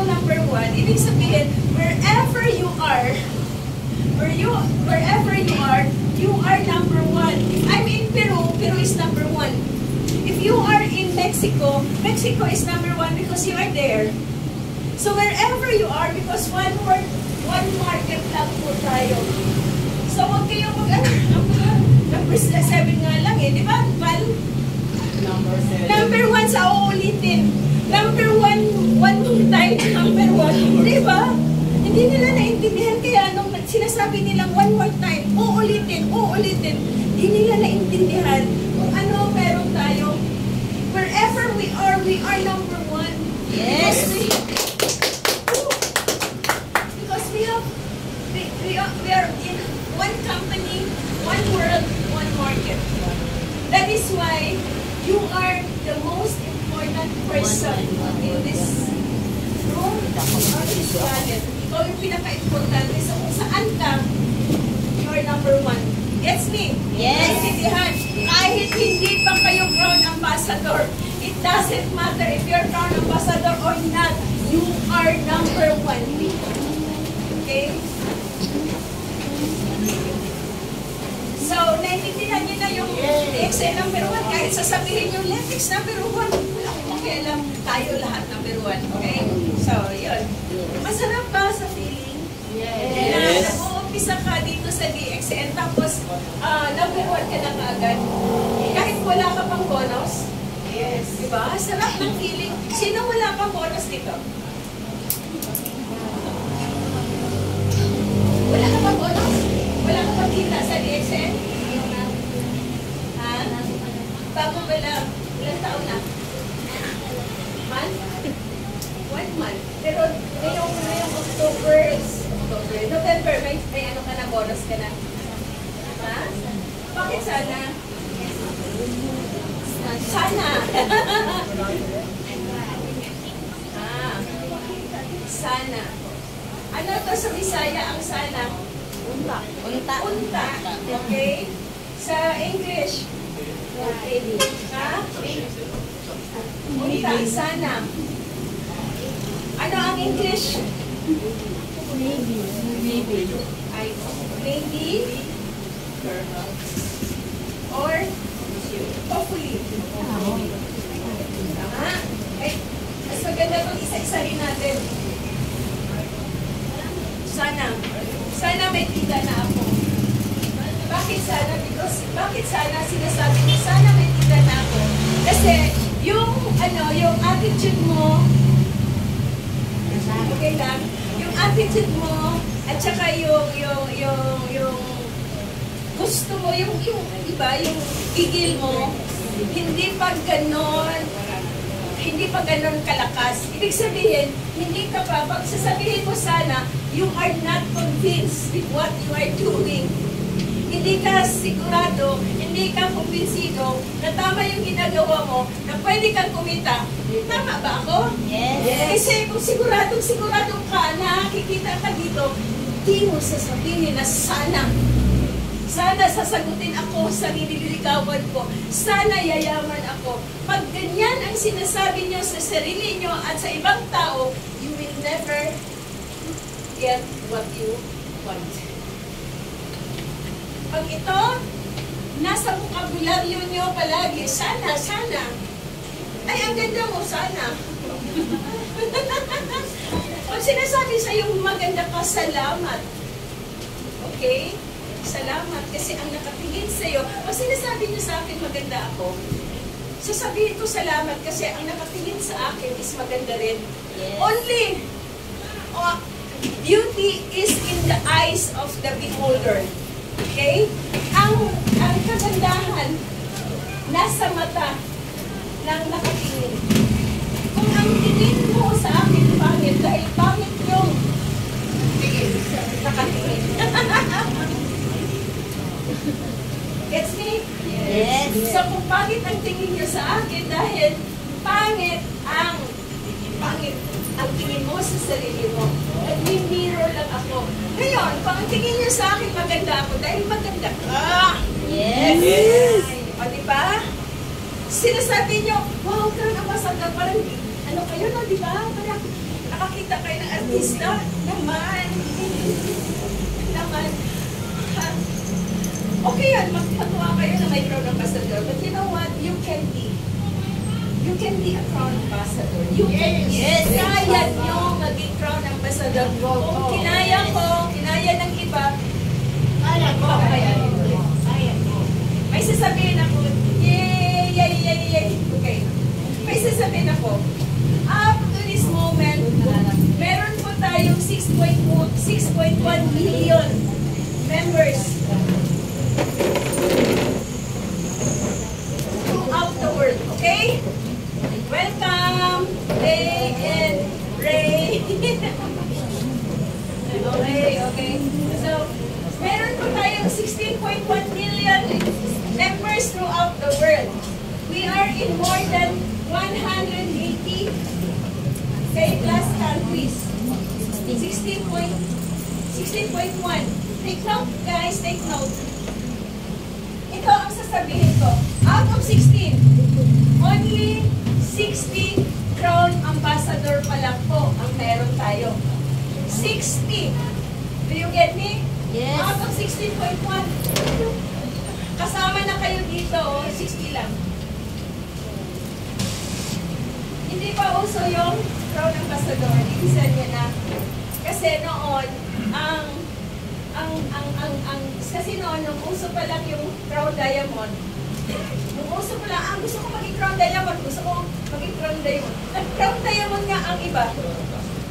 number one, ibig sabihin, wherever you are, you are number one. If I'm in Peru, Peru is number one. If you are in Mexico, Mexico is number one because you are there. So wherever you are, because one market lang po tayo. So huwag kayo number 7 nga lang eh, di ba? Val? Number 1 sa uulitin. Number 1 more time, number 1. Di ba? Hindi nila naintindihan kaya nung sinasabi nilang 1 more time, uulitin, hindi nila naintindihan kung ano meron tayo. Wherever we are number 1. Yes! Because we are in one company, one world, one market. That is why you are the most important person in this room or this planet. Ikaw yung pinaka-importante. So kung saan ka, you are number 1. Gets me? Yes. Naintindihan. Kahit hindi pa kayo crown ambassador, it doesn't matter if you're crown ambassador or not, you are number 1. Okay? So, naintindihan niyo na yung DXN number 1. Kahit sasabihin yung Letix number 1, wala akong makialam, tayo lahat number 1. Okay? So, yun. Masarap ba sa feeling? Yes. Nag-uumpisa ka dito sa DXN, tapos number 1 ka na kaagad. Kahit wala ka pang bonus. Yes. Diba? Sarap ng feeling. Sino wala pang bonus dito? Wala ka pang bonus? Wala ka pang kita sa DXN? Ha? Bago ba lang? Ilang taon na? Month? 1 month. Pero ngayong November, may ano ka na, bonus ka na? Ha? Bakit sana? Sana! Sana. Ano to sa Bisaya ang sana? Unta. Unta. Okay? Sa English? Ha? Unta. Sana. Ano ang English? Maybe. Maybe? Or? Hopefully. Tama? Eh, mas maganda itong isa-isahin natin. Sana may tita na ako. Bakit sana? Because, bakit sana sinasabi ko, sana may tita na ako? Kasi, yung attitude mo, okay lang, yung attitude mo, at saka yung gusto mo, yung iba, yung gigil mo, hindi pa ganon kalakas. Ibig sabihin, hindi ka pa, pag sasabihin mo sana, you are not convinced with what you are doing. Hindi ka sigurado, hindi ka kumbinsido na tama yung ginagawa mo, na pwede kang kumita. Tama ba ako? Yes. Kasi kung sigurado ka na kikita ka dito, hindi mo sasabihin na sana sasagutin ako sa nililigawan ko. Sana yayaman ako. Pag ganyan ang sinasabi nyo sa sarili nyo at sa ibang tao, you will never get what you want. Pag ito, nasa bokabularyo nyo palagi, sana. Ay, ang ganda mo, sana. Pag sinasabi sa iyo, maganda ka, salamat. Okay? Salamat kasi ang nakatingin sa iyo. Pag sinasabi niyo sa akin maganda ako, sasabihin ko salamat kasi ang nakatingin sa akin is maganda rin. Yes. Only beauty is in the eyes of the beholder. Okay? Ang kagandahan nasa mata ng nakatingin. Kung ang tingin mo sa akin pangit, dahil pangit yung nakatingin. Gets me? Yes. So kung pangit ang tingin niyo sa akin dahil pangit ang tingin mo sa sarili mo. Nag-mirror lang ako. Ngayon, kung ang tingin niyo sa akin maganda ako dahil maganda ka. Yes. O diba? Sinasabi niyo, wow, parang ambassador, parang ano kayo no, diba? Parang nakakita is not naman. Naman. Ha? Okay yan, magpatuwa kayo na may crown ambassador. But you know what? You can be. You can be a crown ambassador. You can be. Yes. Kaya nyo maging crown ambassador. Kung kinaya ko, kinaya ng iba, Kaya ko. kaya nyo. Kaya ko. May sasabihin ako, yay, yay, yay, yay. Okay. May sasabihin ako, up to this moment, meron po tayong 6.1 million members throughout the world. Okay? Welcome, Ray and Ray. Okay. So, meron po tayong 16.1 million members throughout the world. We are in more than 180 plus countries. 16.1. Take note, guys. Take note. Ito ang sasabihin ko. Out of 16, only 16 crown ambassador pa lang po ang meron tayo. 60. Do you get me? Yes. Out of 16.1. Kasama na kayo dito, 60 lang. Hindi pa uso yung crown ambassador. Ibisan niya na. Kasi noon, kasi noon, nung uso pa lang yung crown diamond, nung uso pa lang, gusto ko maging crown diamond, gusto ko maging crown diamond. Nag-crown diamond nga ang iba.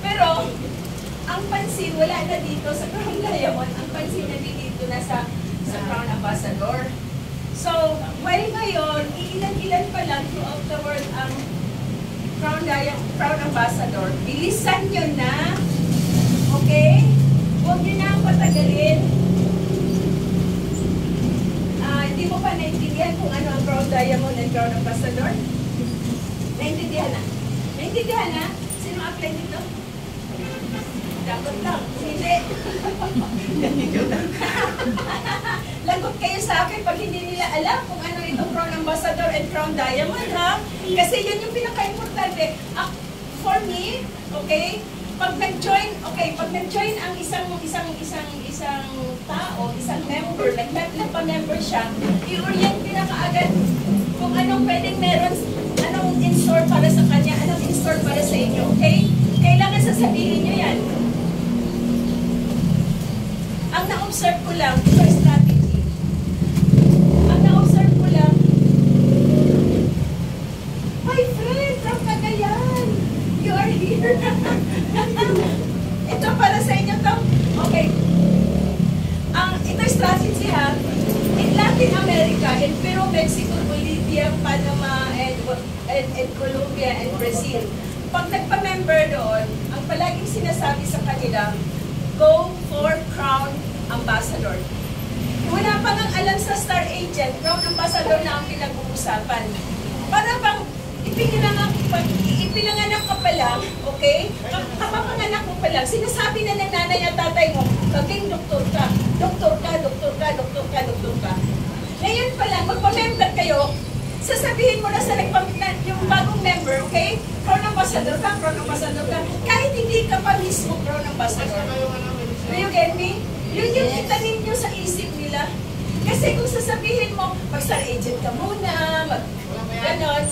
Pero, ang pansin, wala na dito sa crown diamond. Ang pansin na dito na sa crown ambassador. So, while ngayon, iilan-ilan pa lang throughout the world ang crown ambassador. Bilisan nyo na. Okay? Huwag nyo na ang patagalin. Hindi mo pa naintindihan kung ano ang crown diamond and crown ambassador? Naintindihan na? Naintindihan na? Sino apply dito? Dapat lang. Hindi. Lagot kayo sa akin pag hindi nila alam kung ano itong crown ambassador and crown diamond, ha? Kasi yun yung pinaka-importante. For me, okay, pag nag-join ang isang tao, isang member, like nagpa-member siya, i-orient nyo na kaagad kung anong pwedeng meron, anong in-store para sa kanya, anong in-store para sa inyo, okay? Kailangan sasabihin nyo yan. Ang na-observe ko lang, ito strategy. Ang na-observe ko lang, my friend, from Cagayan, you are here. Ito para sa inyo to. Okay. Ito strategy ha. In Latin America, in Peru, Mexico, Bolivia, Panama, and Colombia, and Brazil, pag nagpa-member doon, ang palaging sinasabi sa kanila, go for crown ambassador. Wala pa nang alam sa star agent, crown ambassador na ang pinag-uusapan. Para bang ipinanganak ka pa lang, okay? Kapapanganak mo pa lang, sinasabi na ng nanay at tatay mo, maging doktor ka, doktor ka, doktor ka, doktor ka, doktor ka. Ngayon pa lang, magpa-member kayo, sasabihin mo na sa yung bagong member, okay? Crown ambassador ka, kahit hindi ka pa mismo crown ambassador. Do you get me? Yun yung itanim nyo sa isip nila. Kasi kung sasabihin mo, mag-star agent ka muna, ganon,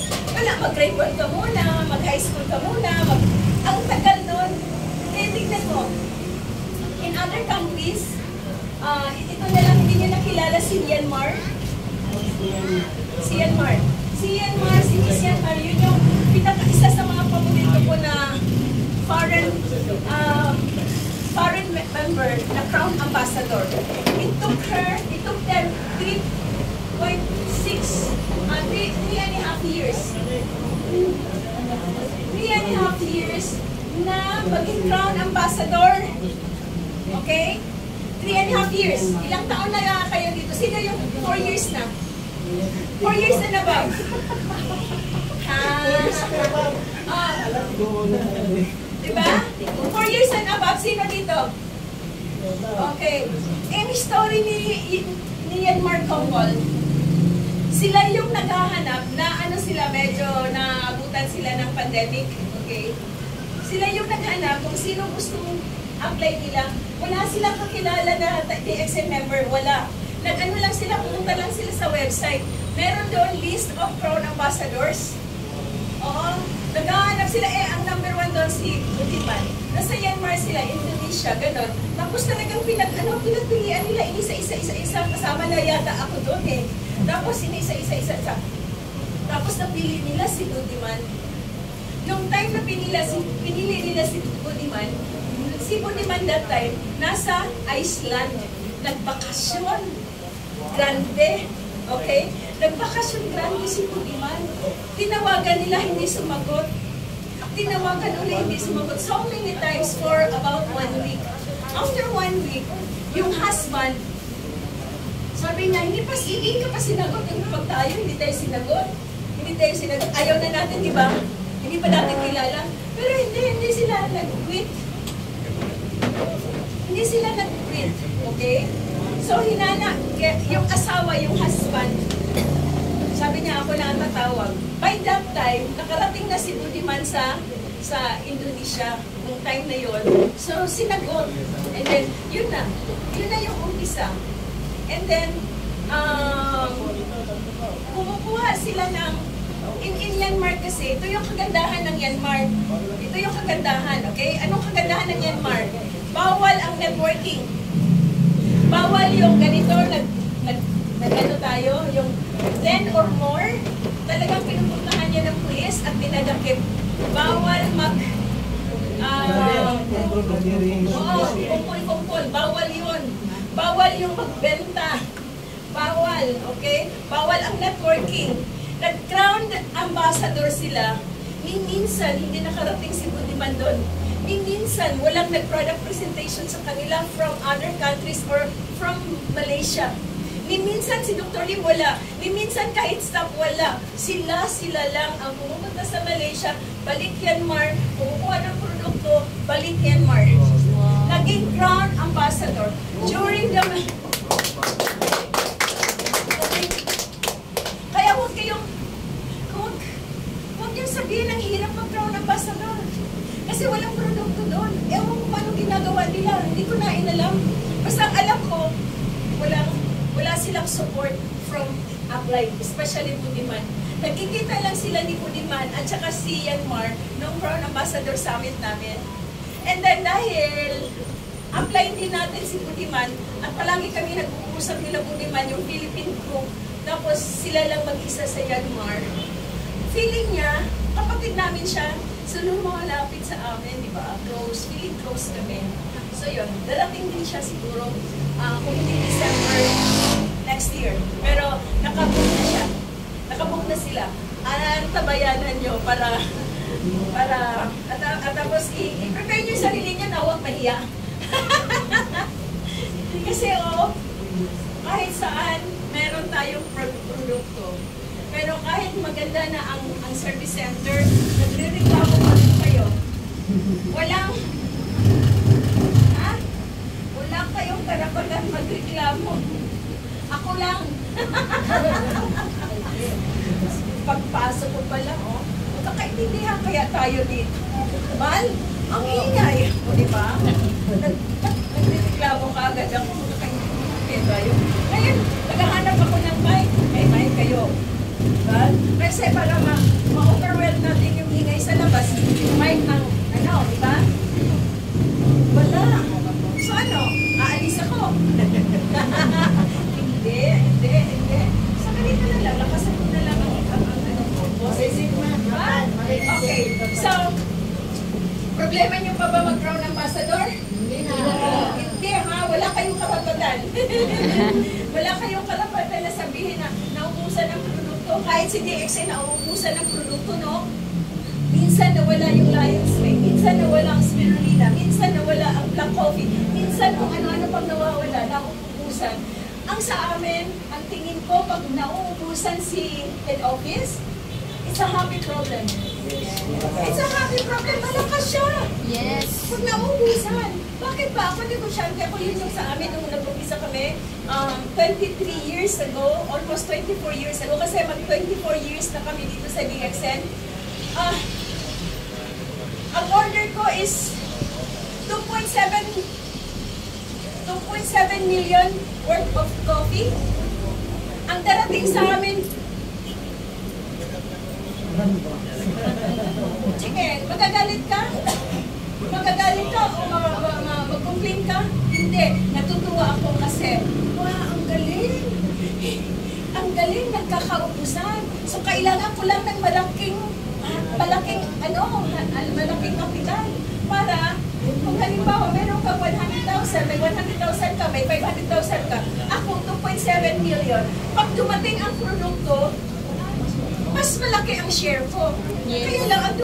mag-grade 1 ka muna, mag-high school ka muna, ang tagal nun. Eh, tignan mo, in other countries, ito na lang, hindi nyo nakilala si Myanmar. Si Myanmar, yun yung isa sa mga paborito ko na foreign member na crown ambassador. It took them 3.6, 3.5 years. 3.5 years na maging crown ambassador. Okay? 3.5 years. Ilang taon na kayo dito? Sino yung 4 years na? 4 years na ba? Diba? 4 years and above, sino dito? Okay. Any story ni Myanmar Congo, sila yung naghahanap na medyo naabutan sila ng pandemic. Okay? Sila yung naghanap kung sino gustong apply nila. Wala silang kakilala na DXN member, wala. Nag-ano lang sila, pumunta lang sila sa website. Meron doon list of Crown Ambassadors. Oo. Naghahanap sila, ang number 1 doon si Budiman. Nasa Myanmar sila, Indonesia, gano'n. Tapos talagang pinagpilian nila, isa-isa, kasama na yata ako doon eh. Tapos isa-isa. Tapos napili nila si Budiman. Nung time na pinili nila si Budiman that time, nasa Iceland. Nagbakasyon. Grande. Okay? Nagbakasyon grande si Budiman. Tinawagan nila, hindi sumagot. Tinawagan ulit, hindi sumagot. So many times for about 1 week. After 1 week, yung husband, sabi niya, hindi ka pa sinagot. Pag tayo, hindi tayo sinagot. Ayaw na natin, di ba? Hindi pa natin kilala. Pero hindi sila nag-quit. Hindi sila nag-quit. Okay? So, yung asawa, yung husband, sabi niya, ako lang ang tatawag. By that time, nakarating na si Budiman sa Indonesia, nung time na yon. So, sinagot. And then, yun na yung umpisa. And then, kumukuha sila ng, in Myanmar kasi, ito yung kagandahan ng Myanmar. Ito yung kagandahan, okay? Anong kagandahan ng Myanmar? Bawal ang networking. Bawal yung ganito, nag-ano tayo, yung 10 or more, talagang pinupuntahan niya ng pulis at pinadakip. Bawal kumpul, bawal yun. Bawal yung magbenta. Bawal, okay? Bawal ang networking. Nag-crown ambassador sila, minsan hindi nakarating si Budiman doon. Minsan walang nag-product presentation sa kanila from other countries or from Malaysia. Minsan si Dr. Lim wala. Minsan kahit staff wala. Sila lang ang pumunta sa Malaysia, balik Myanmar, kumukuha ng produkto, balik Myanmar. Naging crown ambassador. During the... Kaya huwag niyong sabihin ang hirap mag-crown ambassador. Kasi walang produkto doon. Ewan ko paano ginagawa nila. Hindi ko na inalam. Basta alam ko, wala silang support from upline, especially Budiman. Nagkikita lang sila ni Budiman at saka si Myanmar noong Crown Ambassador Summit namin. And then dahil upline din natin si Budiman at palagi kami nag-uusap nila Budiman, yung Philippine group, tapos sila lang mag-isa sa Myanmar. Feeling niya, kapatid namin siya, so nung mga lapit sa amin, di ba, feeling close kami. So yun, darating din siya siguro, kung hindi December next year. Pero nakabook na siya. Nakabook na sila. Tabayanan nyo para at tapos i-prepare nyo yung sarili nyo na huwag mahiya. Kasi kahit saan, meron tayong produkto. Pero kahit maganda na ang service center, nagre-reklamo pa rin kayo. Wala kayong karapatan magreklamo. Ako lang. Pagpasok ko pa lang, magkakaintindihan kaya tayo dito. Mal, ang ingay. O, diba? Nagreklamo ka agad ako, magkakaintindihan tayo. Ngayon, naghahanap ako ng mic. May mic kayo. Diba? Kasi para ma-overwhelm natin yung ingay sa labas, mic ang, diba? Wala. So aalis ako. Hindi. Sa kanina na lang, lakasan ko na lang ang boses. Okay. So, problema niyo pa ba mag-crown ambassador? Hindi ha, wala kayong karapatan. Wala kayong karapatan na sabihin na naubusan ng produkto. Kahit si DXN naubusan ng produkto, no? Minsan nawala yung Lion's Mane, minsan nawala ang spirulina, minsan nawala ang black coffee, minsan kung ano-ano pang nawawala, nauubusan. Ang sa amin, ang tingin ko, pag nauubusan si head office, it's a happy problem. It's a happy problem. Malakas siya. Yes. Pag nauubusan. Bakit ba? Ako negosyante ako yun yung sa amin nung nag-umpisa kami 23 years ago, almost 24 years ago, kasi mag 24 years na kami dito sa DXN. Ang order ko is 2.7 million worth of coffee. Ang darating sa amin, chicken, magagalit ka? Magagalit ka o mag-complain ka? Hindi. Natutuwa ako kasi, wow, ang galing. Ang galing, nagkakaubusan. So, kailangan ko lang ng malaking kapital para kung halimbawa meron kang 100,000, may 100,000 ka, may 500,000 ka, ako 2.7 million. Pag dumating ang produkto, mas malaki ang share ko. Kaya lang ang